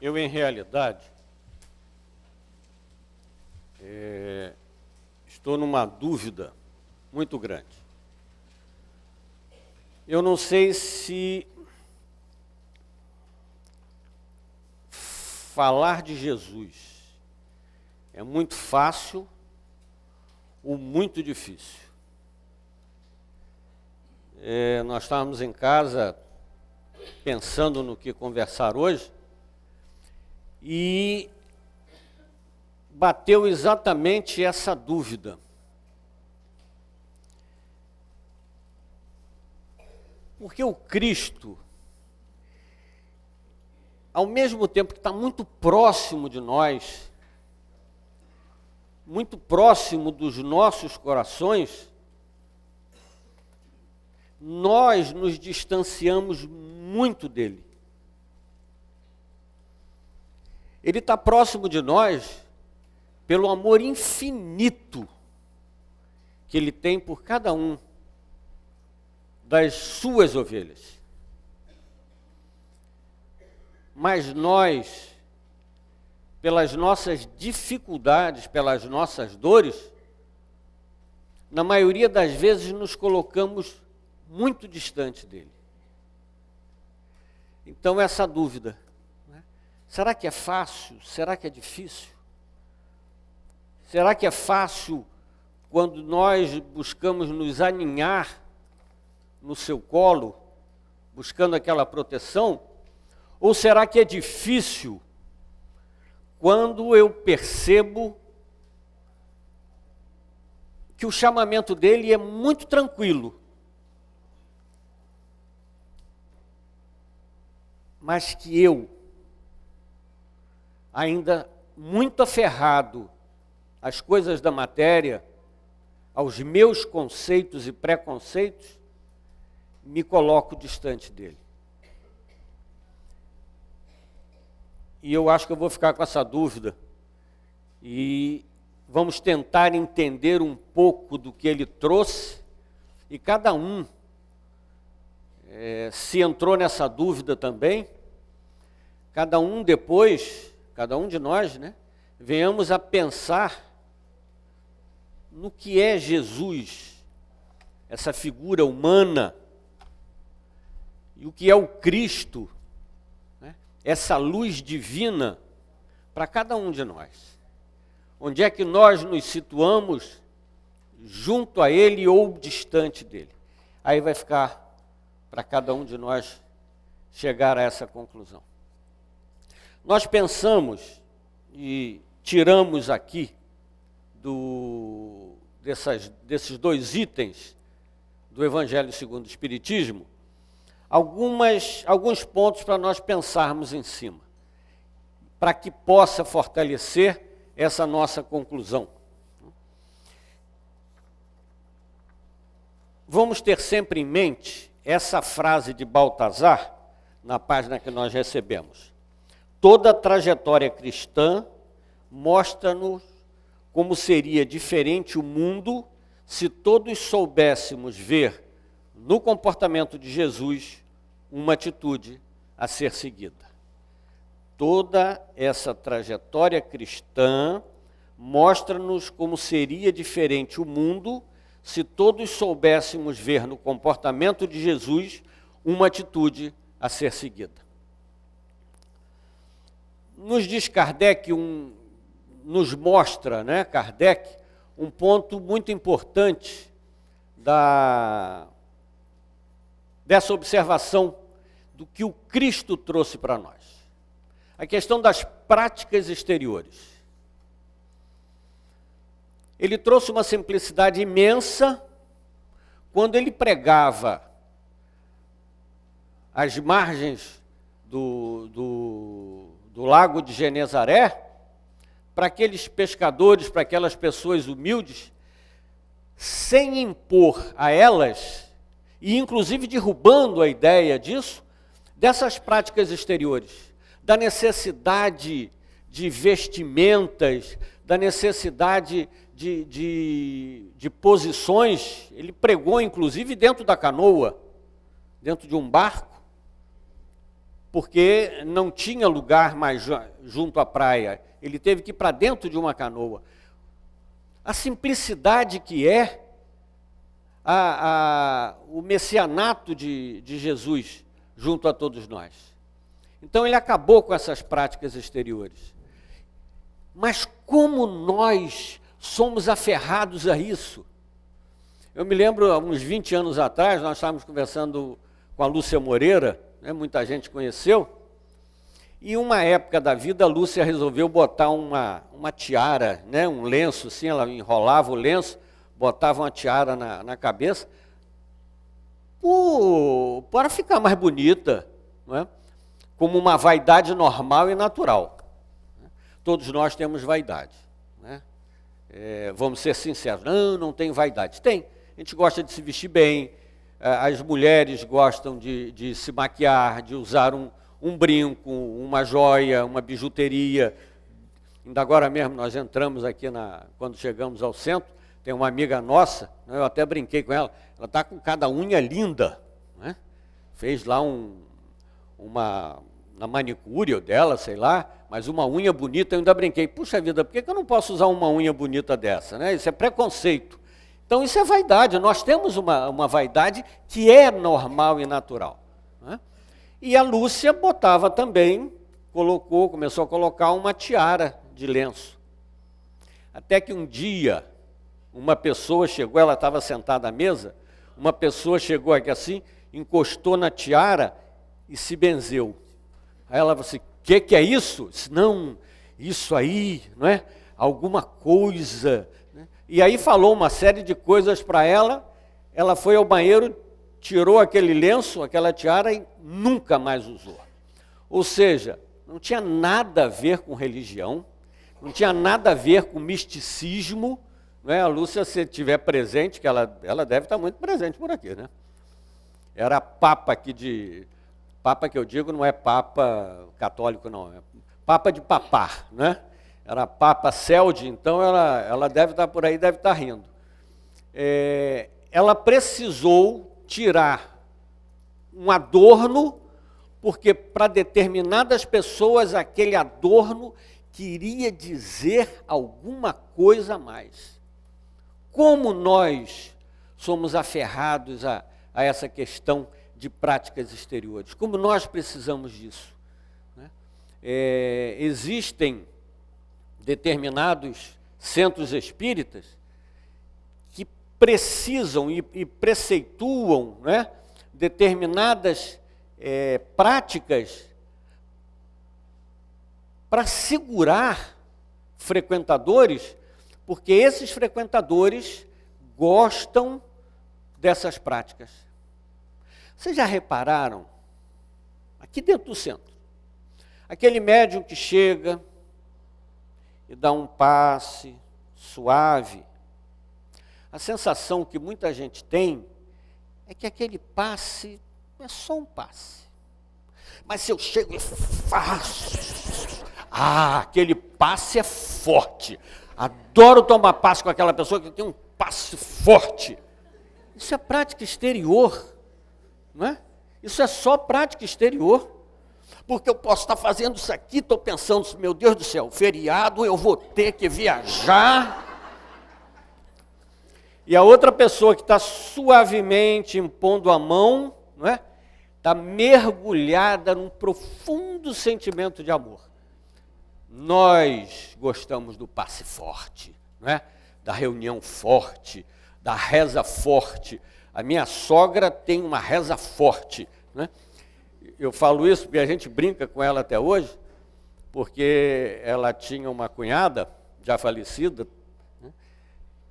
Eu, em realidade, estou numa dúvida muito grande. Eu não sei se falar de Jesus é muito fácil ou muito difícil. Nós estávamos em casa pensando no que conversar hoje e bateu exatamente essa dúvida. Porque o Cristo, ao mesmo tempo que está muito próximo de nós, muito próximo dos nossos corações, nós nos distanciamos muito dele. Ele está próximo de nós pelo amor infinito que ele tem por cada um das suas ovelhas. Mas nós, pelas nossas dificuldades, pelas nossas dores, na maioria das vezes nos colocamos muito distante dele. Então essa dúvida, né? Será que é fácil? Será que é difícil? Será que é fácil quando nós buscamos nos aninhar no seu colo, buscando aquela proteção? Ou será que é difícil quando eu percebo que o chamamento dele é muito tranquilo, mas que eu, ainda muito aferrado às coisas da matéria, aos meus conceitos e preconceitos, me coloco distante dele? E eu acho que eu vou ficar com essa dúvida e vamos tentar entender um pouco do que ele trouxe, e cada um, se entrou nessa dúvida também, cada um depois, cada um de nós, né, venhamos a pensar no que é Jesus, essa figura humana, e o que é o Cristo, né, essa luz divina para cada um de nós. Onde é que nós nos situamos junto a ele ou distante dele? Aí vai ficar para cada um de nós chegar a essa conclusão. Nós pensamos e tiramos aqui desses dois itens do Evangelho segundo o Espiritismo alguns pontos para nós pensarmos em cima, para que possa fortalecer essa nossa conclusão. Vamos ter sempre em mente essa frase de Baltazar, na página que nós recebemos. Toda a trajetória cristã mostra-nos como seria diferente o mundo se todos soubéssemos ver no comportamento de Jesus uma atitude a ser seguida. Toda essa trajetória cristã mostra-nos como seria diferente o mundo se todos soubéssemos ver no comportamento de Jesus uma atitude a ser seguida. Nos diz Kardec, nos mostra, né, Kardec, um ponto muito importante dessa observação do que o Cristo trouxe para nós. A questão das práticas exteriores. Ele trouxe uma simplicidade imensa quando ele pregava às margens do lago de Genezaré, para aqueles pescadores, para aquelas pessoas humildes, sem impor a elas, e inclusive derrubando a ideia dessas práticas exteriores, da necessidade de vestimentas, da necessidade de posições. Ele pregou, inclusive, dentro da canoa, dentro de um barco. porque não tinha lugar mais junto à praia. Ele teve que ir para dentro de uma canoa. A simplicidade que é o messianato de Jesus junto a todos nós. Então ele acabou com essas práticas exteriores. Mas como nós somos aferrados a isso? Eu me lembro, há uns 20 anos atrás, nós estávamos conversando com a Lúcia Moreira, né, muita gente conheceu, e uma época da vida a Lúcia resolveu botar uma tiara, né, um lenço, assim, ela enrolava o lenço, botava uma tiara na cabeça, para ficar mais bonita, não é? Como uma vaidade normal e natural. Todos nós temos vaidade, né? Vamos ser sinceros, não tem vaidade. Tem, a gente gosta de se vestir bem, as mulheres gostam de se maquiar, de usar um brinco, uma joia, uma bijuteria. Ainda agora mesmo nós entramos aqui, quando chegamos ao centro, tem uma amiga nossa, eu até brinquei com ela, ela está com cada unha linda, né? Fez lá na manicure dela, sei lá, mas uma unha bonita, eu ainda brinquei, puxa vida, por que eu não posso usar uma unha bonita dessa, né? Isso é preconceito. Então isso é vaidade, nós temos uma vaidade que é normal e natural, né? E a Lúcia botava também, começou a colocar uma tiara de lenço. Até que um dia, uma pessoa chegou, ela estava sentada à mesa, uma pessoa chegou aqui assim, encostou na tiara e se benzeu. Aí ela falou assim, que é isso? Disse, não, isso aí, não é? Alguma coisa. Né? E aí falou uma série de coisas para ela, ela foi ao banheiro, tirou aquele lenço, aquela tiara e nunca mais usou. Ou seja, não tinha nada a ver com religião, não tinha nada a ver com misticismo, não é? A Lúcia, se estiver presente, que ela deve estar muito presente por aqui, né? Era papa aqui Papa que eu digo não é papa católico, não, é papa de papar, né? Era papa Celde, então ela deve estar por aí, deve estar rindo. Ela precisou tirar um adorno, porque para determinadas pessoas aquele adorno queria dizer alguma coisa a mais. Como nós somos aferrados a essa questão de práticas exteriores, como nós precisamos disso, né? Existem determinados centros espíritas que precisam e preceituam, né, determinadas práticas para segurar frequentadores, porque esses frequentadores gostam dessas práticas. Vocês já repararam, aqui dentro do centro, aquele médium que chega e dá um passe suave, a sensação que muita gente tem é que aquele passe não é só um passe. Mas se eu chego e faço, aquele passe é forte. Adoro tomar passe com aquela pessoa que tem um passe forte. Isso é prática exterior. Não é? Isso é só prática exterior, porque eu posso estar fazendo isso aqui, estou pensando, meu Deus do céu, feriado, eu vou ter que viajar. E a outra pessoa que está suavemente impondo a mão, não é? Está mergulhada num profundo sentimento de amor. Nós gostamos do passe forte, não é? Da reunião forte, da reza forte. A minha sogra tem uma reza forte, né? Eu falo isso porque a gente brinca com ela até hoje, porque ela tinha uma cunhada, já falecida, né,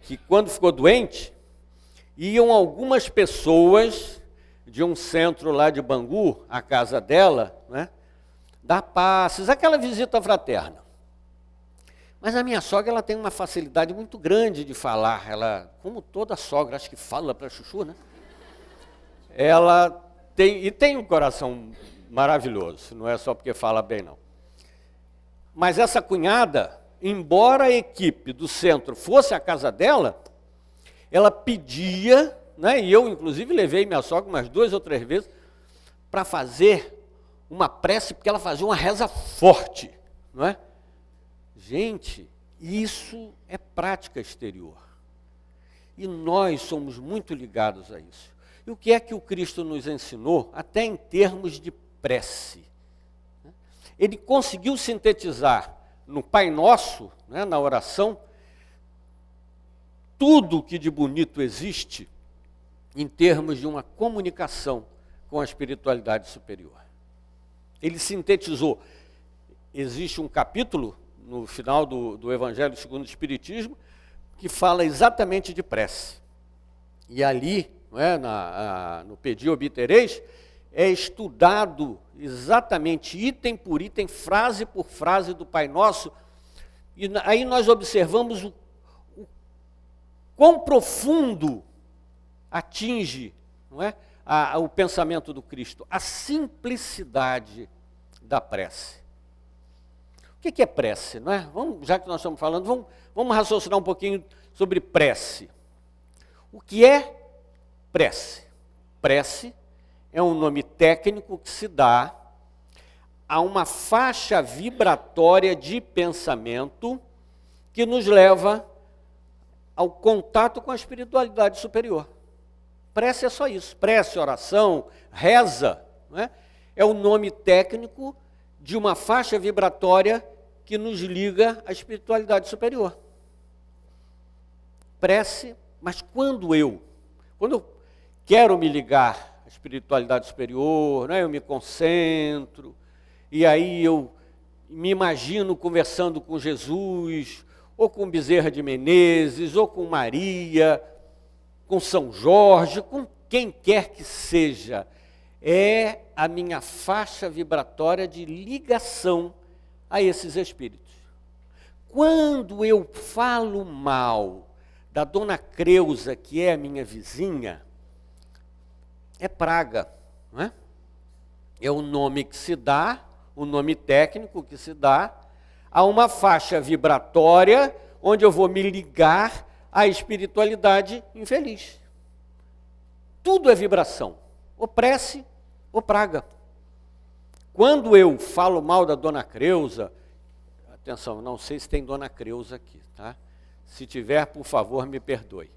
que quando ficou doente, iam algumas pessoas de um centro lá de Bangu, à casa dela, né, dar passes, aquela visita fraterna. Mas a minha sogra, ela tem uma facilidade muito grande de falar. Ela, como toda sogra, acho que fala para chuchu, né? Ela tem um coração maravilhoso, não é só porque fala bem, não. Mas essa cunhada, embora a equipe do centro fosse à casa dela, ela pedia, né? E eu, inclusive, levei minha sogra umas 2 ou 3 vezes para fazer uma prece porque ela fazia uma reza forte, não é? Gente, isso é prática exterior. E nós somos muito ligados a isso. E o que é que o Cristo nos ensinou, até em termos de prece? Ele conseguiu sintetizar no Pai Nosso, né, na oração, tudo que de bonito existe em termos de uma comunicação com a espiritualidade superior. Ele sintetizou. Existe um capítulo no final do Evangelho segundo o Espiritismo que fala exatamente de prece. E ali, não é, no Pedi Obtereis, é estudado exatamente item por item, frase por frase do Pai Nosso, e aí nós observamos o quão profundo atinge, não é, o pensamento do Cristo, a simplicidade da prece. O que é prece, não é? Já que nós estamos falando, vamos raciocinar um pouquinho sobre prece. O que é prece? Prece é um nome técnico que se dá a uma faixa vibratória de pensamento que nos leva ao contato com a espiritualidade superior. Prece é só isso. Prece, oração, reza, não é? É o nome técnico de uma faixa vibratória que nos liga à espiritualidade superior. Prece, mas quando eu quero me ligar à espiritualidade superior, né, eu me concentro, e aí eu me imagino conversando com Jesus, ou com Bezerra de Menezes, ou com Maria, com São Jorge, com quem quer que seja, é a minha faixa vibratória de ligação a esses espíritos. Quando eu falo mal da dona Creuza, que é a minha vizinha, é praga, não é? É o nome que se dá, o nome técnico que se dá a uma faixa vibratória onde eu vou me ligar à espiritualidade infeliz. Tudo é vibração, ou prece ou praga. Quando eu falo mal da dona Creuza, atenção, não sei se tem dona Creuza aqui, tá? Se tiver, por favor, me perdoe.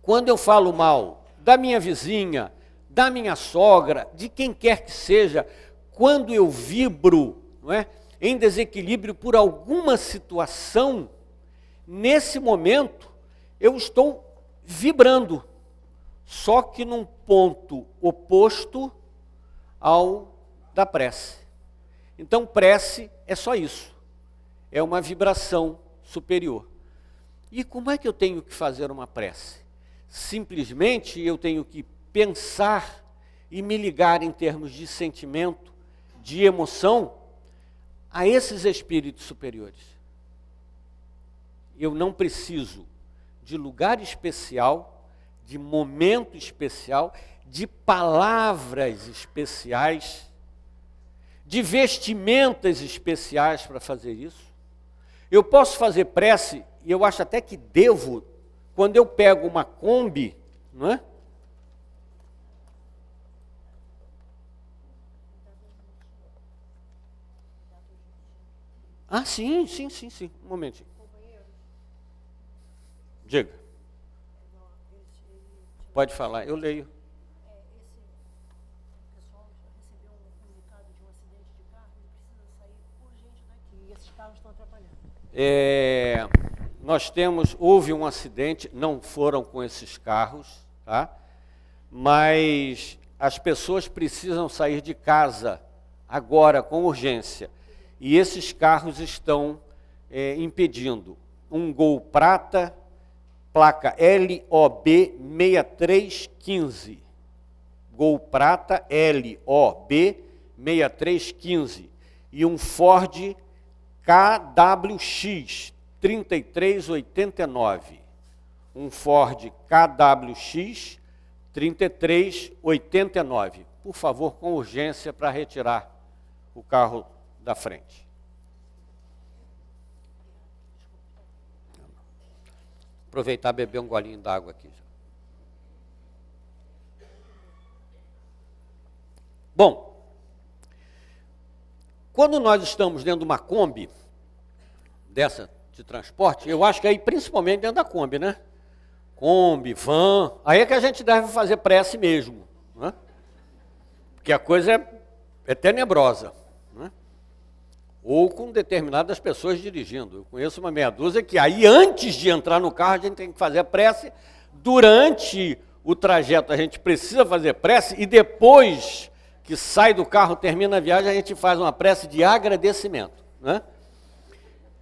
Quando eu falo mal da minha vizinha, da minha sogra, de quem quer que seja, quando eu vibro, não é, em desequilíbrio por alguma situação, nesse momento eu estou vibrando, só que num ponto oposto ao da prece. Então, prece é só isso, é uma vibração superior. E como é que eu tenho que fazer uma prece? Simplesmente eu tenho que pensar e me ligar em termos de sentimento, de emoção, a esses espíritos superiores. Eu não preciso de lugar especial, de momento especial, de palavras especiais, de vestimentas especiais para fazer isso. Eu posso fazer prece, e eu acho até que devo, quando eu pego uma Kombi, não é? Ah, sim. Um momentinho. Diga. Pode falar, eu leio. O pessoal recebeu um comunicado de um acidente de carro e precisa sair urgente daqui. E esses carros estão atrapalhando. Houve um acidente, não foram com esses carros, tá? Mas as pessoas precisam sair de casa agora, com urgência. E esses carros estão impedindo. Um Gol prata, placa LOB 6315. Gol prata LOB 6315. E um Ford KWX 3389. Um Ford KWX 3389. Por favor, com urgência, para retirar o carro da frente. Aproveitar e beber um golinho d'água aqui. Bom, quando nós estamos dentro de uma Kombi, dessa de transporte, eu acho que aí principalmente dentro da Kombi, né? Kombi, van, aí é que a gente deve fazer prece mesmo, né? Porque a coisa é tenebrosa, né? Ou com determinadas pessoas dirigindo. Eu conheço uma meia dúzia que aí antes de entrar no carro a gente tem que fazer a prece, durante o trajeto a gente precisa fazer prece e depois que sai do carro, termina a viagem, a gente faz uma prece de agradecimento, né?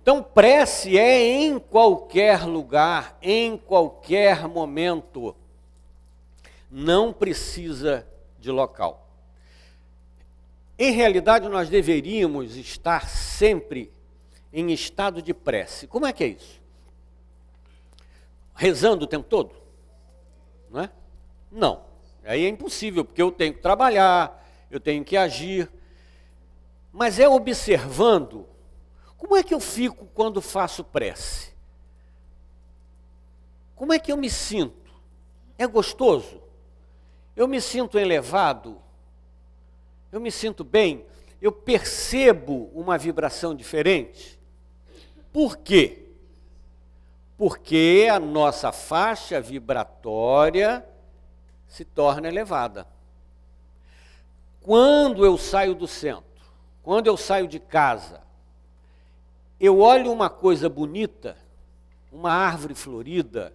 Então, prece é em qualquer lugar, em qualquer momento. Não precisa de local. Em realidade, nós deveríamos estar sempre em estado de prece. Como é que é isso? Rezando o tempo todo? Não é? Não. Aí é impossível, porque eu tenho que trabalhar, eu tenho que agir. Mas é observando. Como é que eu fico quando faço prece? Como é que eu me sinto? É gostoso? Eu me sinto elevado? Eu me sinto bem? Eu percebo uma vibração diferente? Por quê? Porque a nossa faixa vibratória se torna elevada. Quando eu saio do centro, quando eu saio de casa, eu olho uma coisa bonita, uma árvore florida,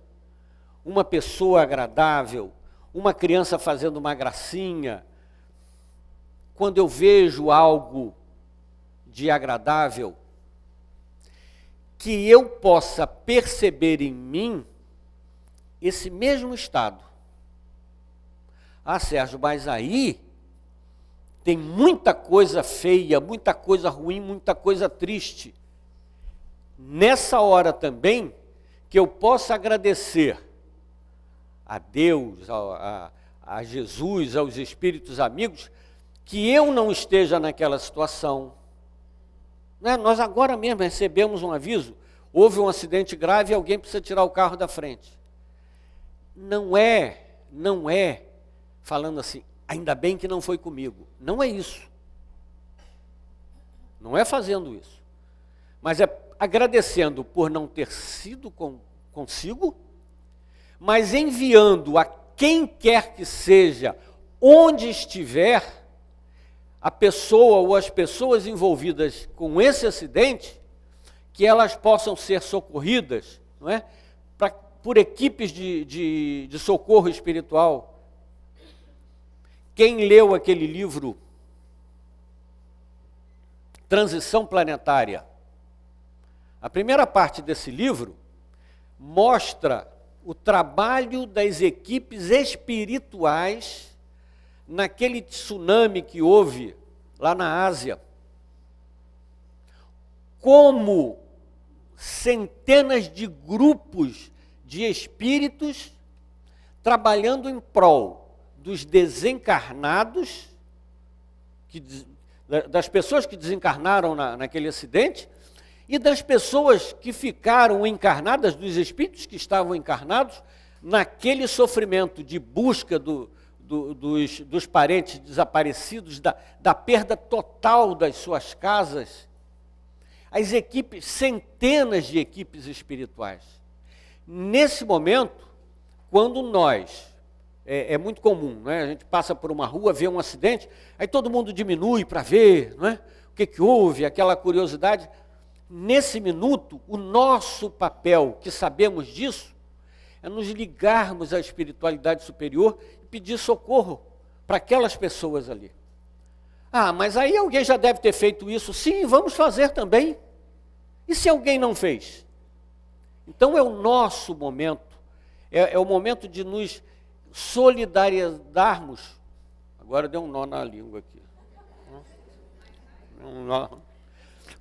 uma pessoa agradável, uma criança fazendo uma gracinha. Quando eu vejo algo de agradável, que eu possa perceber em mim esse mesmo estado. Ah, Sérgio, mas aí tem muita coisa feia, muita coisa ruim, muita coisa triste. Nessa hora também, que eu possa agradecer a Deus, a Jesus, aos espíritos amigos, que eu não esteja naquela situação. Né? Nós agora mesmo recebemos um aviso, houve um acidente grave e alguém precisa tirar o carro da frente. Não é falando assim, ainda bem que não foi comigo. Não é isso. Não é fazendo isso. Mas é agradecendo por não ter sido consigo, mas enviando a quem quer que seja, onde estiver, a pessoa ou as pessoas envolvidas com esse acidente, que elas possam ser socorridas, não é? Por equipes de socorro espiritual. Quem leu aquele livro, Transição Planetária, a primeira parte desse livro mostra o trabalho das equipes espirituais naquele tsunami que houve lá na Ásia. Como centenas de grupos de espíritos trabalhando em prol dos desencarnados, das pessoas que desencarnaram naquele acidente, e das pessoas que ficaram encarnadas, dos espíritos que estavam encarnados, naquele sofrimento de busca dos parentes desaparecidos, da perda total das suas casas. As equipes, centenas de equipes espirituais. Nesse momento, quando nós, é muito comum, né? A gente passa por uma rua, vê um acidente, aí todo mundo diminui para ver, não é? O que houve, aquela curiosidade. Nesse minuto, o nosso papel, que sabemos disso, é nos ligarmos à espiritualidade superior e pedir socorro para aquelas pessoas ali. Ah, mas aí alguém já deve ter feito isso. Sim, vamos fazer também. E se alguém não fez? Então é o nosso momento, é o momento de nos solidarizarmos. Agora deu um nó na língua aqui. Um nó.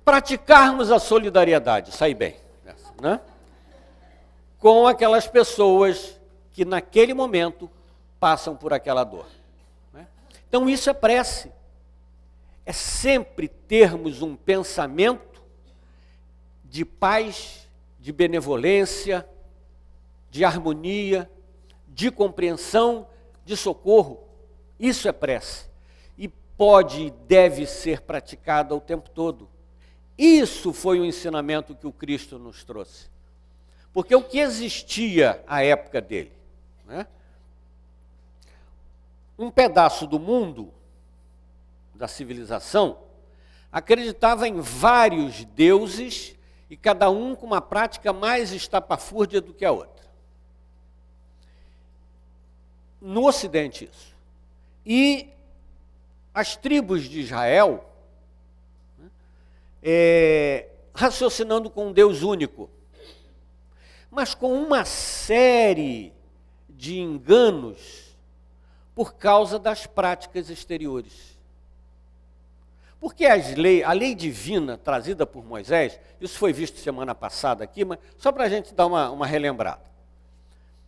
Praticarmos a solidariedade, sai bem, né? Com aquelas pessoas que naquele momento passam por aquela dor. Né? Então isso é prece. É sempre termos um pensamento de paz, de benevolência, de harmonia, de compreensão, de socorro. Isso é prece. E pode e deve ser praticada o tempo todo. Isso foi o ensinamento que o Cristo nos trouxe. Porque o que existia à época dele, né? Um pedaço do mundo, da civilização, acreditava em vários deuses e cada um com uma prática mais estapafúrdia do que a outra. No Ocidente isso. E as tribos de Israel, raciocinando com um Deus único, mas com uma série de enganos por causa das práticas exteriores. Porque a lei divina trazida por Moisés, isso foi visto semana passada aqui, mas só para a gente dar uma relembrada.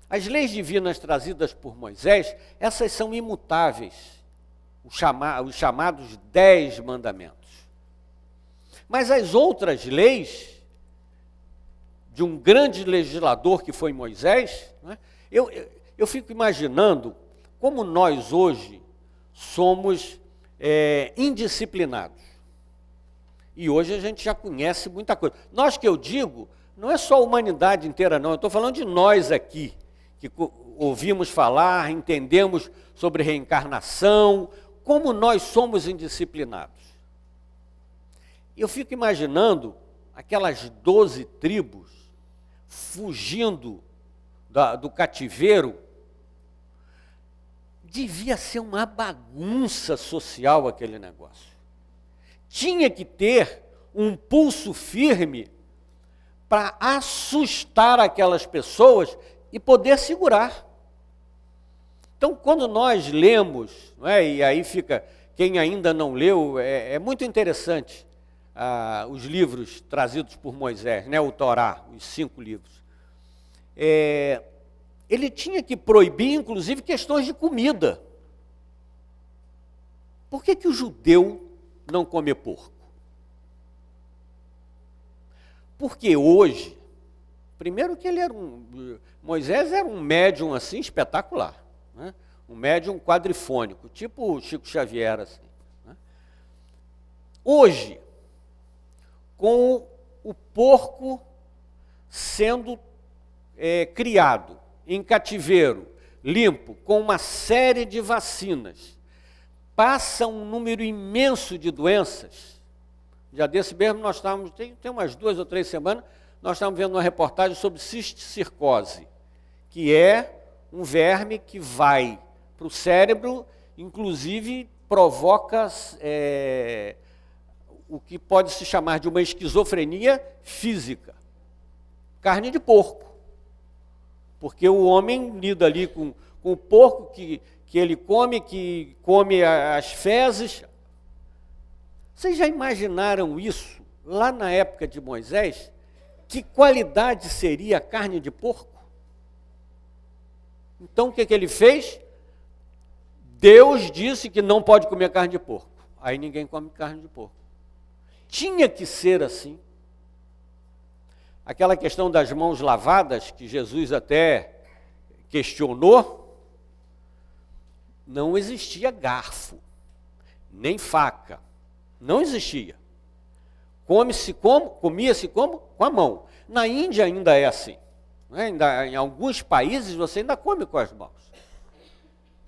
As leis divinas trazidas por Moisés, essas são imutáveis, os chamados 10 mandamentos. Mas as outras leis, de um grande legislador que foi Moisés, né, eu fico imaginando como nós hoje somos indisciplinados. E hoje a gente já conhece muita coisa. Nós que eu digo, não é só a humanidade inteira não, eu estou falando de nós aqui, que ouvimos falar, entendemos sobre reencarnação, como nós somos indisciplinados. Eu fico imaginando aquelas 12 tribos fugindo do cativeiro. Devia ser uma bagunça social aquele negócio. Tinha que ter um pulso firme para assustar aquelas pessoas e poder segurar. Então, quando nós lemos, não é, e aí fica, quem ainda não leu, é muito interessante os livros trazidos por Moisés, né, o Torá, os 5 livros. Ele tinha que proibir, inclusive, questões de comida. Por que o judeu não come porco? Porque hoje, primeiro que Moisés era um médium assim espetacular, né? Um médium quadrifônico, tipo Chico Xavier assim, né? Hoje, com o porco sendo criado em cativeiro, limpo, com uma série de vacinas, passa um número imenso de doenças. Já desse mesmo nós estávamos, tem umas 2 ou 3 semanas, nós estávamos vendo uma reportagem sobre cisticircose, que é um verme que vai para o cérebro, inclusive provoca o que pode se chamar de uma esquizofrenia física. Carne de porco. Porque o homem lida ali com o porco que ele come, que come as fezes. Vocês já imaginaram isso lá na época de Moisés? Que qualidade seria a carne de porco? Então o que ele fez? Deus disse que não pode comer carne de porco. Aí ninguém come carne de porco. Tinha que ser assim. Aquela questão das mãos lavadas, que Jesus até questionou, não existia garfo, nem faca, não existia. Comia-se como? Com a mão. Na Índia ainda é assim, né? Em alguns países você ainda come com as mãos.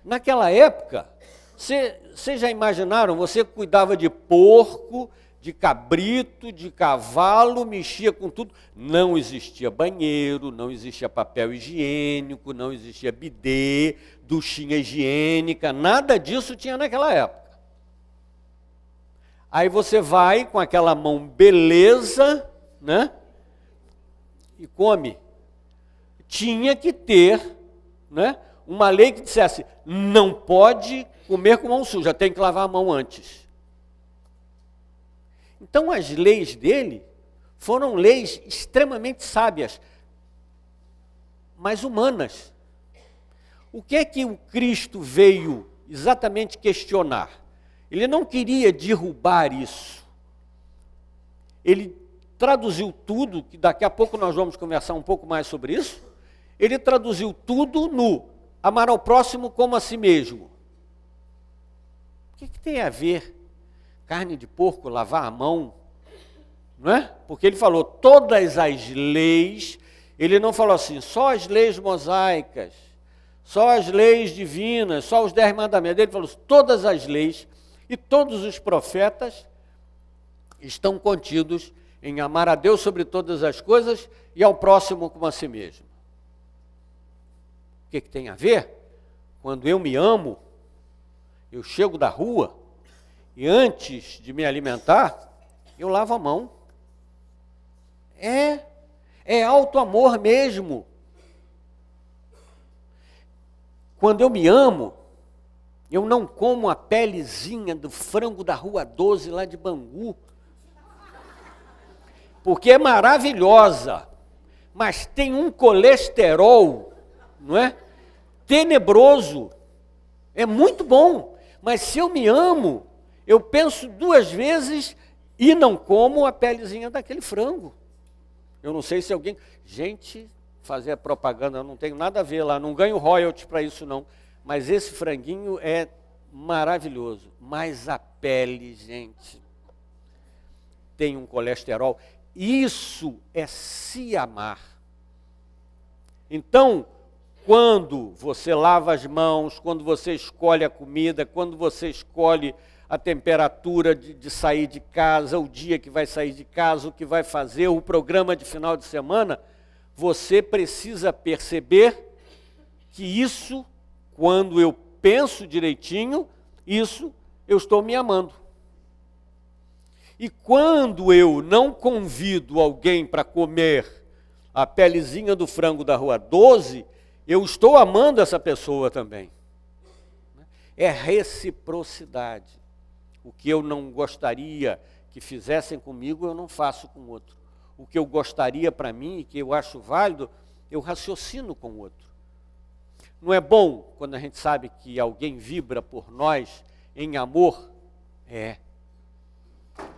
Naquela época, vocês já imaginaram, você cuidava de porco, de cabrito, de cavalo, mexia com tudo. Não existia banheiro, não existia papel higiênico, não existia bidê, duchinha higiênica, nada disso tinha naquela época. Aí você vai com aquela mão beleza, né? E come. Tinha que ter, né, uma lei que dissesse, não pode comer com mão suja, tem que lavar a mão antes. Então, as leis dele foram leis extremamente sábias, mas humanas. O que é que o Cristo veio exatamente questionar? Ele não queria derrubar isso. Ele traduziu tudo, que daqui a pouco nós vamos conversar um pouco mais sobre isso. Ele traduziu tudo no amar ao próximo como a si mesmo. O que tem a ver carne de porco, lavar a mão? Não é? Porque ele falou todas as leis, ele não falou assim, só as leis mosaicas, só as leis divinas, só os 10 mandamentos. Ele falou todas as leis e todos os profetas estão contidos em amar a Deus sobre todas as coisas e ao próximo como a si mesmo. O que tem a ver? Quando eu me amo, eu chego da rua e antes de me alimentar, eu lavo a mão. É alto amor mesmo. Quando eu me amo, eu não como a pelezinha do frango da Rua 12 lá de Bangu, porque é maravilhosa, mas tem um colesterol, não é? Tenebroso. É muito bom, mas se eu me amo, eu penso 2 vezes e não como a pelezinha daquele frango. Eu não sei se alguém... Gente, fazer propaganda, eu não tenho nada a ver lá, não ganho royalties para isso não. Mas esse franguinho é maravilhoso. Mas a pele, gente, tem um colesterol. Isso é se amar. Então, quando você lava as mãos, quando você escolhe a comida, quando você escolhe a temperatura de sair de casa, o dia que vai sair de casa, o que vai fazer, o programa de final de semana, você precisa perceber que isso, quando eu penso direitinho, isso eu estou me amando. E quando eu não convido alguém para comer a pelezinha do frango da Rua 12, eu estou amando essa pessoa também. É reciprocidade. O que eu não gostaria que fizessem comigo, eu não faço com o outro. O que eu gostaria para mim e que eu acho válido, eu raciocino com o outro. Não é bom quando a gente sabe que alguém vibra por nós em amor? É.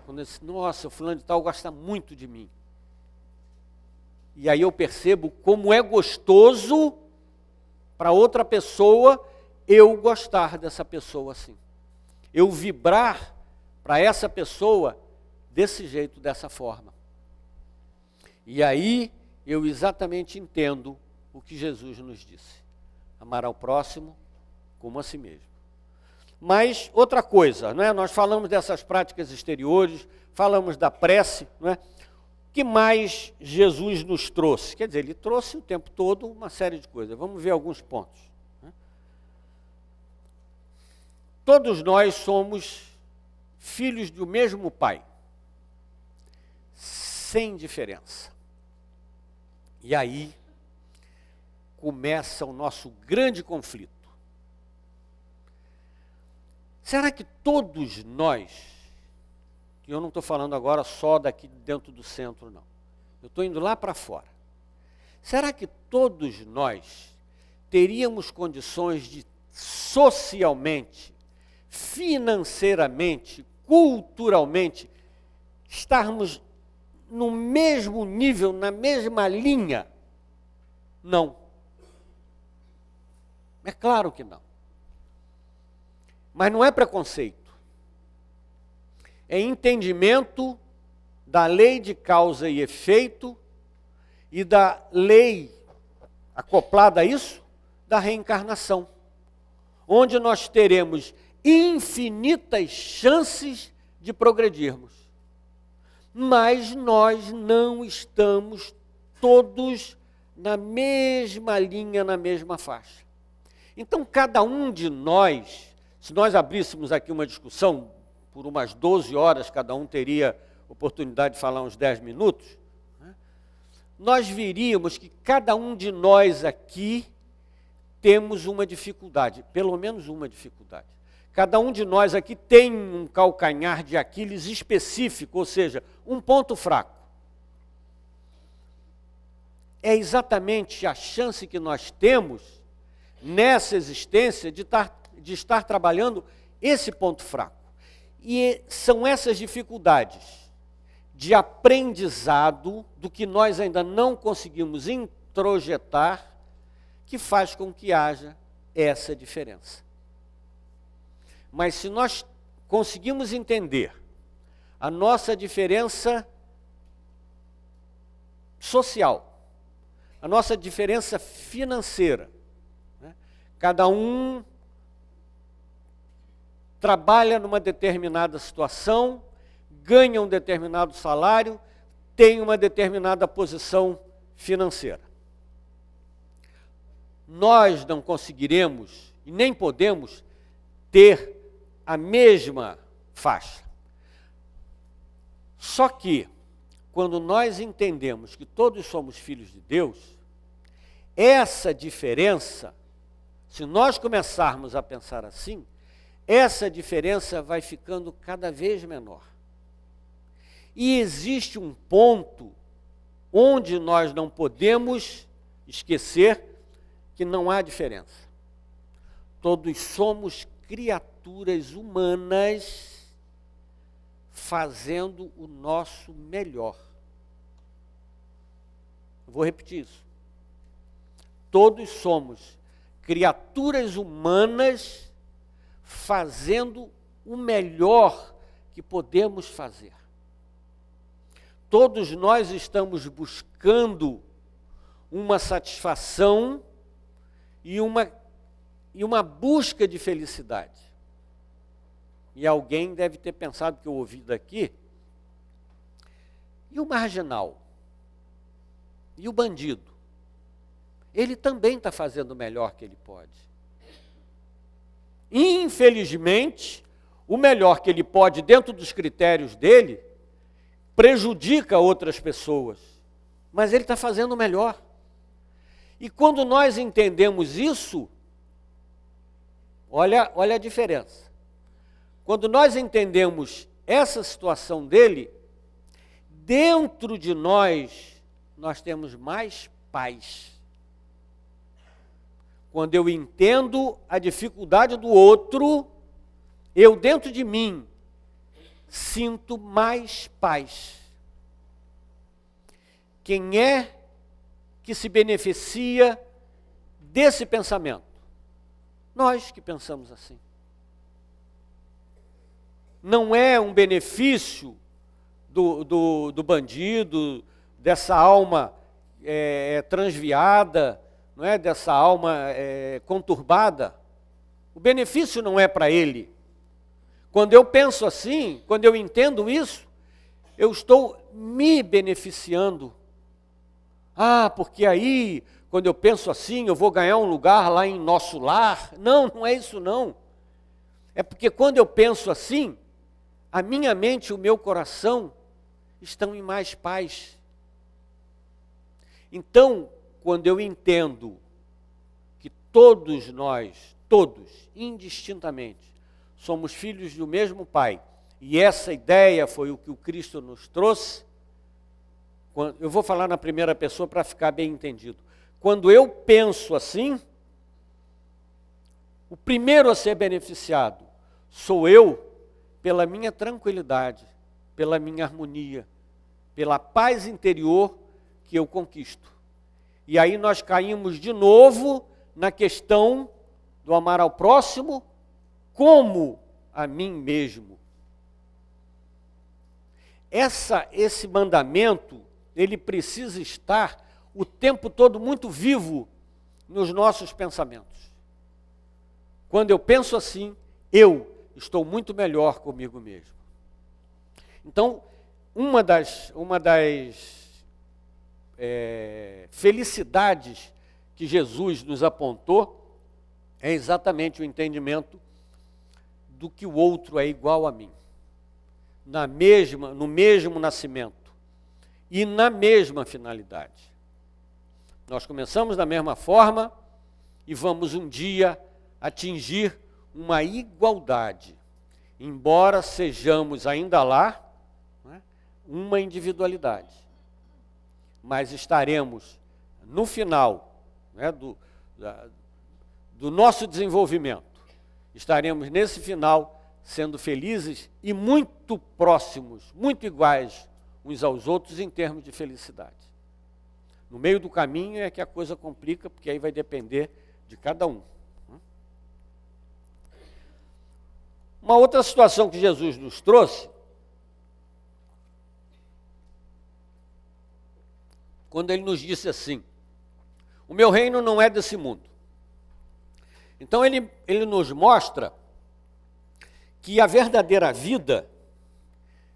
Quando eu digo, nossa, o fulano de tal gosta muito de mim. E aí eu percebo como é gostoso para outra pessoa eu gostar dessa pessoa assim. Eu vibrar para essa pessoa desse jeito, dessa forma. E aí eu exatamente entendo o que Jesus nos disse. Amar ao próximo como a si mesmo. Mas outra coisa, não é? Nós falamos dessas práticas exteriores, falamos da prece, não é? O que mais Jesus nos trouxe? Quer dizer, ele trouxe o tempo todo uma série de coisas. Vamos ver alguns pontos. Né? Todos nós somos filhos do mesmo Pai, sem diferença. E aí começa o nosso grande conflito. Será que todos nós, e eu não estou falando agora só daqui dentro do centro, não. Eu estou indo lá para fora. Será que todos nós teríamos condições de socialmente, financeiramente, culturalmente, estarmos no mesmo nível, na mesma linha? Não. É claro que não. Mas não é preconceito. É entendimento da lei de causa e efeito e da lei acoplada a isso, da reencarnação, onde nós teremos infinitas chances de progredirmos. Mas nós não estamos todos na mesma linha, na mesma faixa. Então, cada um de nós, se nós abríssemos aqui uma discussão, por umas 12 horas, cada um teria oportunidade de falar uns 10 minutos, né? Nós veríamos que cada um de nós aqui temos uma dificuldade, pelo menos uma dificuldade. Cada um de nós aqui tem um calcanhar de Aquiles específico, ou seja, um ponto fraco. É exatamente a chance que nós temos nessa existência de estar trabalhando esse ponto fraco. E são essas dificuldades de aprendizado do que nós ainda não conseguimos introjetar que faz com que haja essa diferença. Mas se nós conseguimos entender a nossa diferença social, a nossa diferença financeira, né? Cada um trabalha numa determinada situação, ganha um determinado salário, tem uma determinada posição financeira. Nós não conseguiremos e nem podemos ter a mesma faixa. Só que, quando nós entendemos que todos somos filhos de Deus, essa diferença, se nós começarmos a pensar assim, essa diferença vai ficando cada vez menor. E existe um ponto onde nós não podemos esquecer que não há diferença. Todos somos criaturas humanas fazendo o nosso melhor. Vou repetir isso. Todos somos criaturas humanas fazendo o melhor que podemos fazer. Todos nós estamos buscando uma satisfação e uma busca de felicidade. E alguém deve ter pensado que eu ouvi daqui, e o marginal? E o bandido? Ele também está fazendo o melhor que ele pode. Infelizmente, o melhor que ele pode, dentro dos critérios dele, prejudica outras pessoas. Mas ele está fazendo o melhor. E quando nós entendemos isso, olha a diferença. Quando nós entendemos essa situação dele, dentro de nós temos mais paz. Quando eu entendo a dificuldade do outro, eu dentro de mim sinto mais paz. Quem é que se beneficia desse pensamento? Nós que pensamos assim. Não é um benefício do bandido, dessa alma transviada, não é? Dessa alma conturbada. O benefício não é para ele. Quando eu penso assim, quando eu entendo isso, eu estou me beneficiando. Ah, porque aí, quando eu penso assim, eu vou ganhar um lugar lá em nosso lar. Não, não é isso não. É porque quando eu penso assim, a minha mente e o meu coração estão em mais paz. Então, quando eu entendo que todos nós, todos, indistintamente, somos filhos do mesmo Pai, e essa ideia foi o que o Cristo nos trouxe, eu vou falar na primeira pessoa para ficar bem entendido. Quando eu penso assim, o primeiro a ser beneficiado sou eu, pela minha tranquilidade, pela minha harmonia, pela paz interior que eu conquisto. E aí nós caímos de novo na questão do amar ao próximo como a mim mesmo. Esse mandamento, ele precisa estar o tempo todo muito vivo nos nossos pensamentos. Quando eu penso assim, eu estou muito melhor comigo mesmo. Então, uma das felicidades que Jesus nos apontou é exatamente o entendimento do que o outro é igual a mim, no mesmo nascimento e na mesma finalidade. Nós começamos da mesma forma e vamos um dia atingir uma igualdade, embora sejamos ainda lá, né, uma individualidade. Mas estaremos no final, né, do nosso desenvolvimento, estaremos nesse final sendo felizes e muito próximos, muito iguais uns aos outros em termos de felicidade. No meio do caminho é que a coisa complica, porque aí vai depender de cada um. Uma outra situação que Jesus nos trouxe, quando ele nos disse assim, o meu reino não é desse mundo. Então ele nos mostra que a verdadeira vida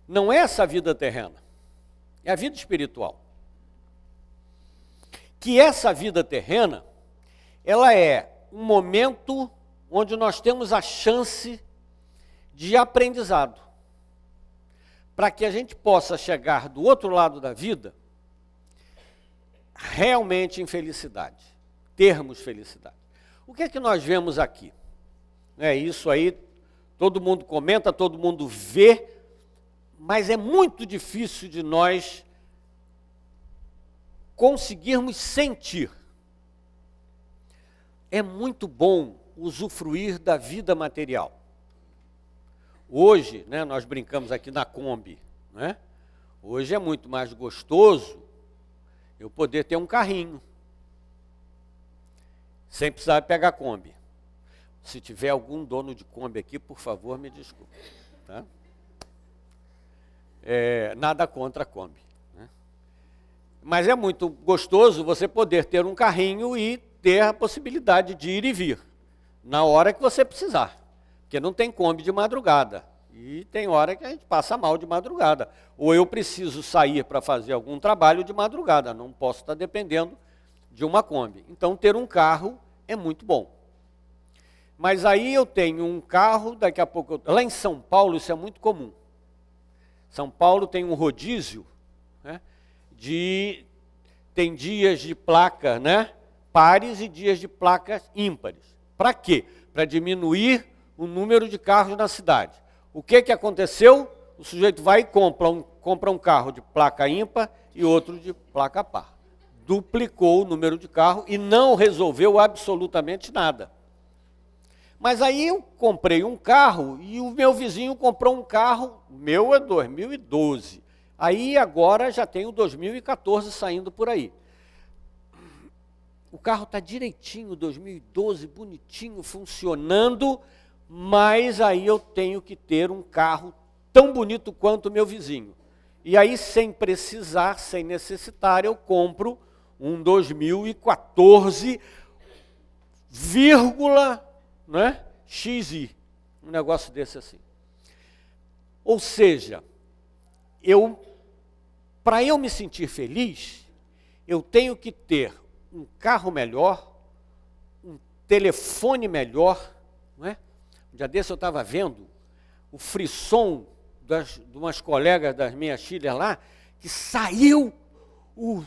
não é essa vida terrena, é a vida espiritual. Que essa vida terrena, ela é um momento onde nós temos a chance de aprendizado, para que a gente possa chegar do outro lado da vida realmente em felicidade, termos felicidade. O que é que nós vemos aqui? Isso aí, todo mundo comenta, todo mundo vê, mas é muito difícil de nós conseguirmos sentir. É muito bom usufruir da vida material. Hoje, nós brincamos aqui na Kombi, Hoje é muito mais gostoso eu poder ter um carrinho, sem precisar pegar Kombi. Se tiver algum dono de Kombi aqui, por favor, me desculpe. Tá? Nada contra a Kombi. Mas é muito gostoso você poder ter um carrinho e ter a possibilidade de ir e vir, na hora que você precisar. Porque não tem Kombi de madrugada. E tem hora que a gente passa mal de madrugada. Ou eu preciso sair para fazer algum trabalho de madrugada. Não posso estar dependendo de uma Kombi. Então, ter um carro é muito bom. Mas aí eu tenho um carro, daqui a pouco... Lá em São Paulo isso é muito comum. São Paulo tem um rodízio, tem dias de placa, pares e dias de placas ímpares. Para quê? Para diminuir o número de carros na cidade. O que aconteceu? O sujeito vai e compra um carro de placa ímpar e outro de placa par. Duplicou o número de carro e não resolveu absolutamente nada. Mas aí eu comprei um carro e o meu vizinho comprou um carro, o meu é 2012. Aí agora já tem o 2014 saindo por aí. O carro está direitinho, 2012, bonitinho, funcionando, mas aí eu tenho que ter um carro tão bonito quanto o meu vizinho. E aí, sem precisar, sem necessitar, eu compro um 2014, XI, um negócio desse assim. Ou seja, para eu me sentir feliz, eu tenho que ter um carro melhor, um telefone melhor, Um dia desse eu estava vendo o frisson de umas colegas das minhas filhas lá, que saiu o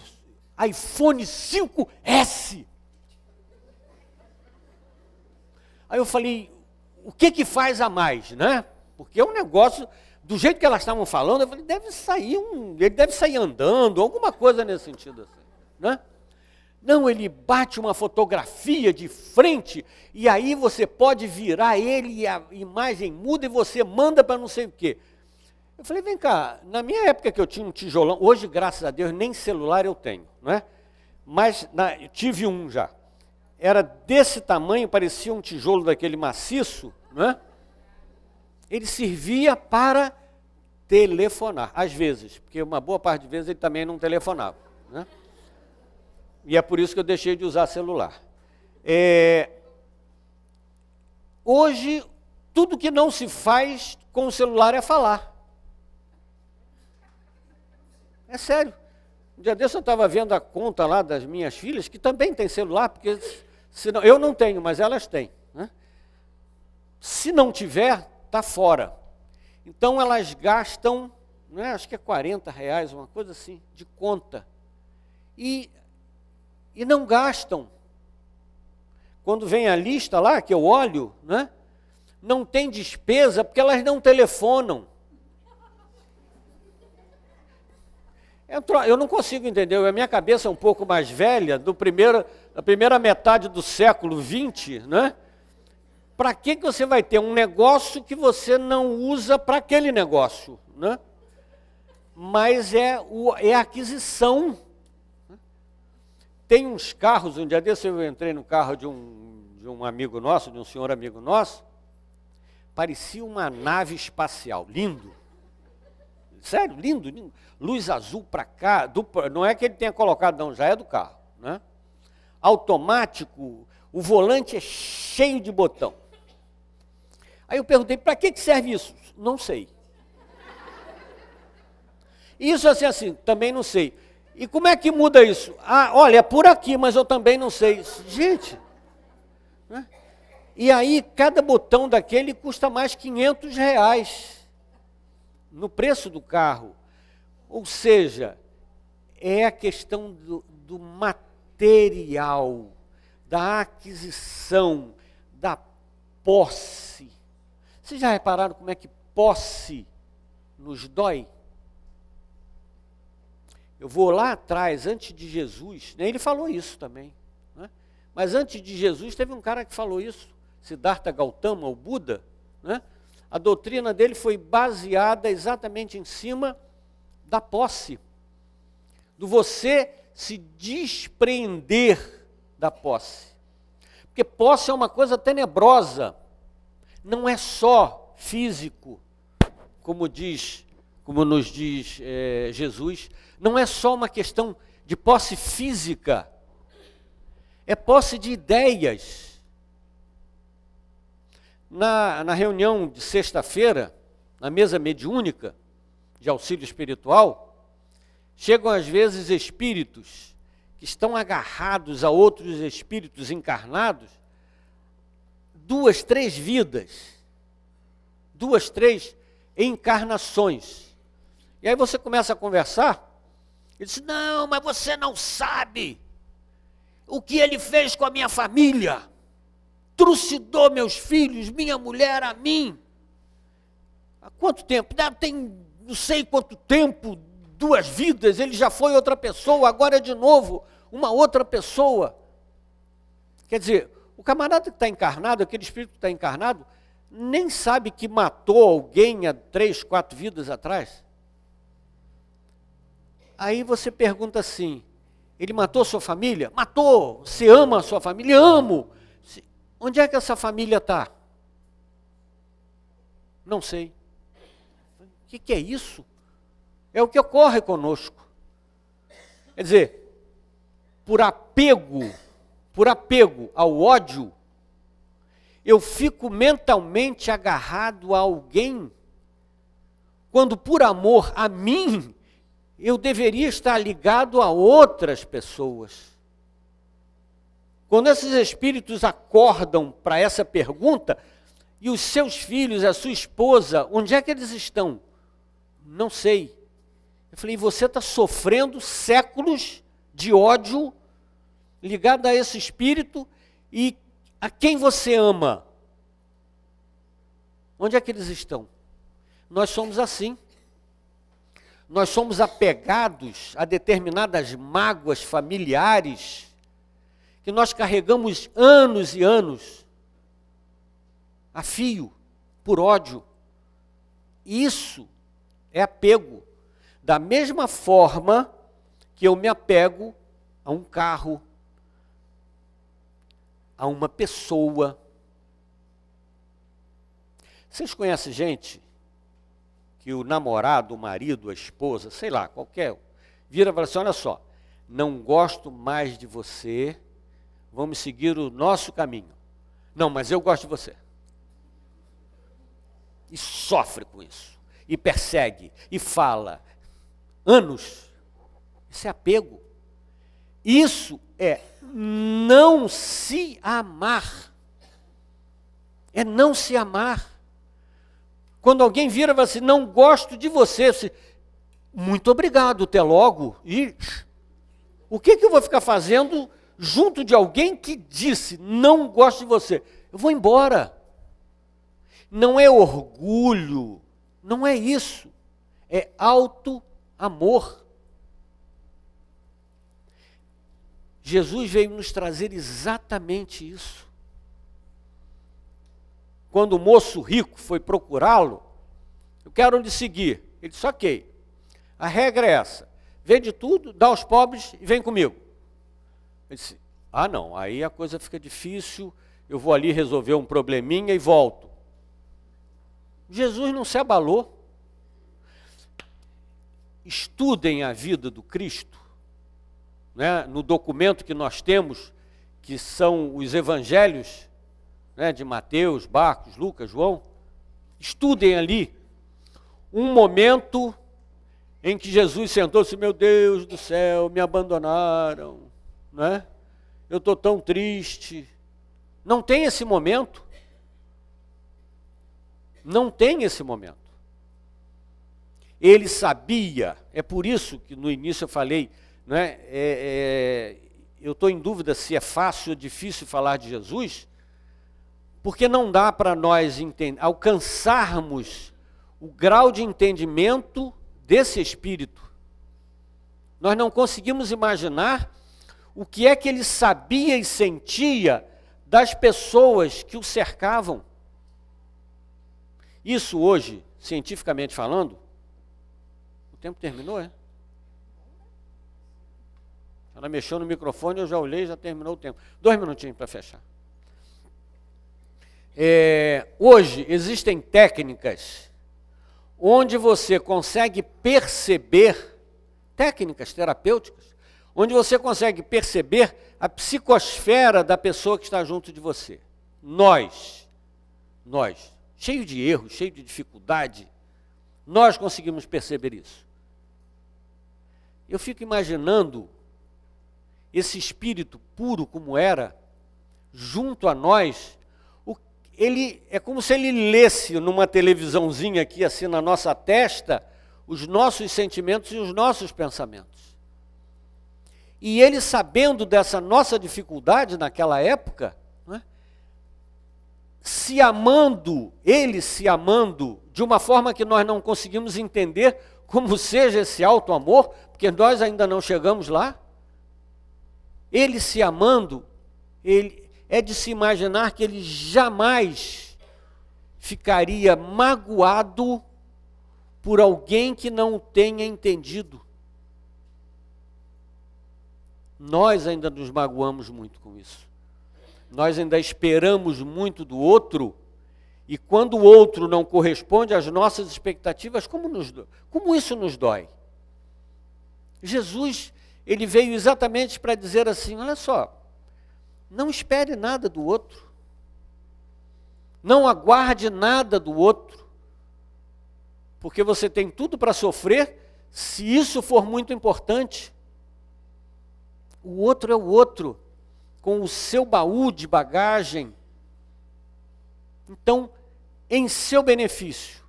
iPhone 5S. Aí eu falei, o que faz a mais, Porque é um negócio, do jeito que elas estavam falando, eu falei, ele deve sair andando, alguma coisa nesse sentido assim, Não, ele bate uma fotografia de frente e aí você pode virar ele e a imagem muda e você manda para não sei o quê. Eu falei, vem cá, na minha época que eu tinha um tijolão, hoje, graças a Deus, nem celular eu tenho, Mas eu tive um já. Era desse tamanho, parecia um tijolo daquele maciço, Ele servia para telefonar, às vezes, porque uma boa parte de vezes ele também não telefonava, E é por isso que eu deixei de usar celular. Hoje, tudo que não se faz com o celular é falar. É sério. Um dia desse eu estava vendo a conta lá das minhas filhas, que também tem celular, porque senão, eu não tenho, mas elas têm. Se não tiver, está fora. Então elas gastam, acho que é R$40, uma coisa assim, de conta. E não gastam. Quando vem a lista lá, que eu olho, não tem despesa, porque elas não telefonam. Eu não consigo entender, a minha cabeça é um pouco mais velha, da primeira metade do século XX, Para que você vai ter um negócio que você não usa para aquele negócio, Mas é a aquisição. Tem uns carros, um dia desse eu entrei no carro de um amigo nosso, de um senhor amigo nosso, parecia uma nave espacial, lindo. Sério, lindo, lindo. Luz azul para cá, não é que ele tenha colocado, não, já é do carro, né? Automático, o volante é cheio de botão. Aí eu perguntei, para que serve isso? Não sei. Isso assim, também não sei. E como é que muda isso? Ah, olha, é por aqui, mas eu também não sei. Gente, né? E aí cada botão daquele custa mais R$500 no preço do carro. Ou seja, é a questão do material, da aquisição, da posse. Vocês já repararam como é que posse nos dói? Eu vou lá atrás, antes de Jesus, né, ele falou isso também, né? Mas antes de Jesus teve um cara que falou isso, Siddhartha Gautama, o Buda, né? A doutrina dele foi baseada exatamente em cima da posse, do você se despreender da posse. Porque posse é uma coisa tenebrosa, não é só físico, como nos diz Jesus, não é só uma questão de posse física, é posse de ideias. Na reunião de sexta-feira, na mesa mediúnica de auxílio espiritual, chegam às vezes espíritos que estão agarrados a outros espíritos encarnados, 2, 3 vidas, 2, 3 encarnações. E aí você começa a conversar, ele diz, não, mas você não sabe o que ele fez com a minha família, trucidou meus filhos, minha mulher, a mim. Há quanto tempo? Tem não sei quanto tempo, 2 vidas, ele já foi outra pessoa, agora é de novo uma outra pessoa. Quer dizer, o camarada que está encarnado, aquele espírito que está encarnado, nem sabe que matou alguém há 3, 4 vidas atrás. Aí você pergunta assim, ele matou sua família? Matou. Você ama a sua família? Amo. Onde é que essa família está? Não sei. O que é isso? É o que ocorre conosco. Quer dizer, por apego ao ódio, eu fico mentalmente agarrado a alguém, quando por amor a mim, eu deveria estar ligado a outras pessoas. Quando esses espíritos acordam para essa pergunta, e os seus filhos, a sua esposa, onde é que eles estão? Não sei. Eu falei, você está sofrendo séculos de ódio ligado a esse espírito, e a quem você ama? Onde é que eles estão? Nós somos assim. Nós somos apegados a determinadas mágoas familiares que nós carregamos anos e anos a fio, por ódio. Isso é apego. Da mesma forma que eu me apego a um carro, a uma pessoa. Vocês conhecem gente que o namorado, o marido, a esposa, sei lá, qualquer, vira e fala assim, olha só, não gosto mais de você, vamos seguir o nosso caminho. Não, mas eu gosto de você. E sofre com isso, e persegue, e fala, anos. Isso é apego. Isso é não se amar. É não se amar. Quando alguém vira e fala assim, não gosto de você, muito obrigado, até logo. E o que eu vou ficar fazendo junto de alguém que disse, não gosto de você? Eu vou embora. Não é orgulho, não é isso. É auto-amor. Jesus veio nos trazer exatamente isso. Quando o moço rico foi procurá-lo, eu quero lhe seguir. Ele disse, ok, a regra é essa, vende tudo, dá aos pobres e vem comigo. Ele disse, ah não, aí a coisa fica difícil, eu vou ali resolver um probleminha e volto. Jesus não se abalou. Estudem a vida do Cristo, né, no documento que nós temos, que são os evangelhos, né, de Mateus, Marcos, Lucas, João. Estudem ali um momento em que Jesus sentou-se: meu Deus do céu, me abandonaram, né? Eu estou tão triste. Não tem esse momento. Não tem esse momento. Ele sabia, é por isso que no início eu falei, né, eu estou em dúvida se é fácil ou difícil falar de Jesus, porque não dá para nós alcançarmos o grau de entendimento desse Espírito. Nós não conseguimos imaginar o que é que ele sabia e sentia das pessoas que o cercavam. Isso hoje, cientificamente falando, o tempo terminou, é? Ela mexeu no microfone, eu já olhei, já terminou o tempo. 2 minutinhos para fechar. Hoje existem técnicas onde você consegue perceber, técnicas terapêuticas, onde você consegue perceber a psicosfera da pessoa que está junto de você. Nós, cheio de erros, cheio de dificuldade, nós conseguimos perceber isso. Eu fico imaginando esse espírito puro como era, junto a nós. Ele é como se ele lesse numa televisãozinha aqui, assim, na nossa testa, os nossos sentimentos e os nossos pensamentos. E ele, sabendo dessa nossa dificuldade naquela época, né, ele se amando de uma forma que nós não conseguimos entender como seja esse alto amor, porque nós ainda não chegamos lá. Ele se amando, é de se imaginar que ele jamais ficaria magoado por alguém que não o tenha entendido. Nós ainda nos magoamos muito com isso. Nós ainda esperamos muito do outro, e quando o outro não corresponde às nossas expectativas, como isso nos dói? Jesus, ele veio exatamente para dizer assim: olha só, não espere nada do outro, não aguarde nada do outro, porque você tem tudo para sofrer se isso for muito importante. O outro é o outro, com o seu baú de bagagem. Então, em seu benefício,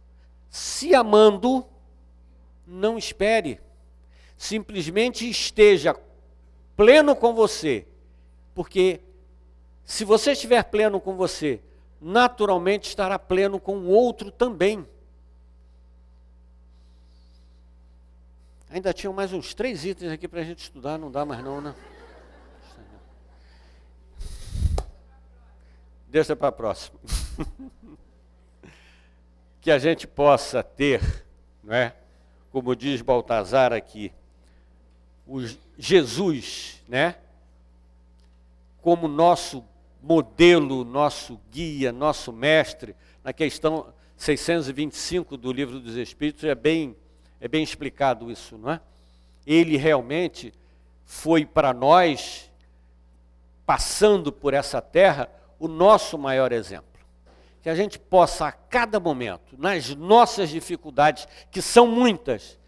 se amando, não espere, simplesmente esteja pleno com você, porque se você estiver pleno com você, naturalmente estará pleno com o outro também. Ainda tinham mais uns 3 itens aqui para a gente estudar, não dá mais não, né? Deixa para a próxima. Que a gente possa ter, não é? Como diz Baltazar aqui, o Jesus, né? Como nosso modelo, nosso guia, nosso mestre, na questão 625 do Livro dos Espíritos, é bem explicado isso, não é? Ele realmente foi para nós, passando por essa terra, o nosso maior exemplo. Que a gente possa, a cada momento, nas nossas dificuldades, que são muitas,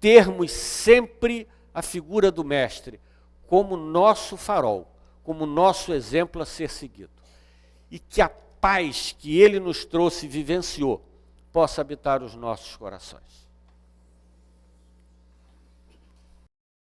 termos sempre a figura do mestre como nosso farol, como nosso exemplo a ser seguido. E que a paz que ele nos trouxe e vivenciou possa habitar os nossos corações.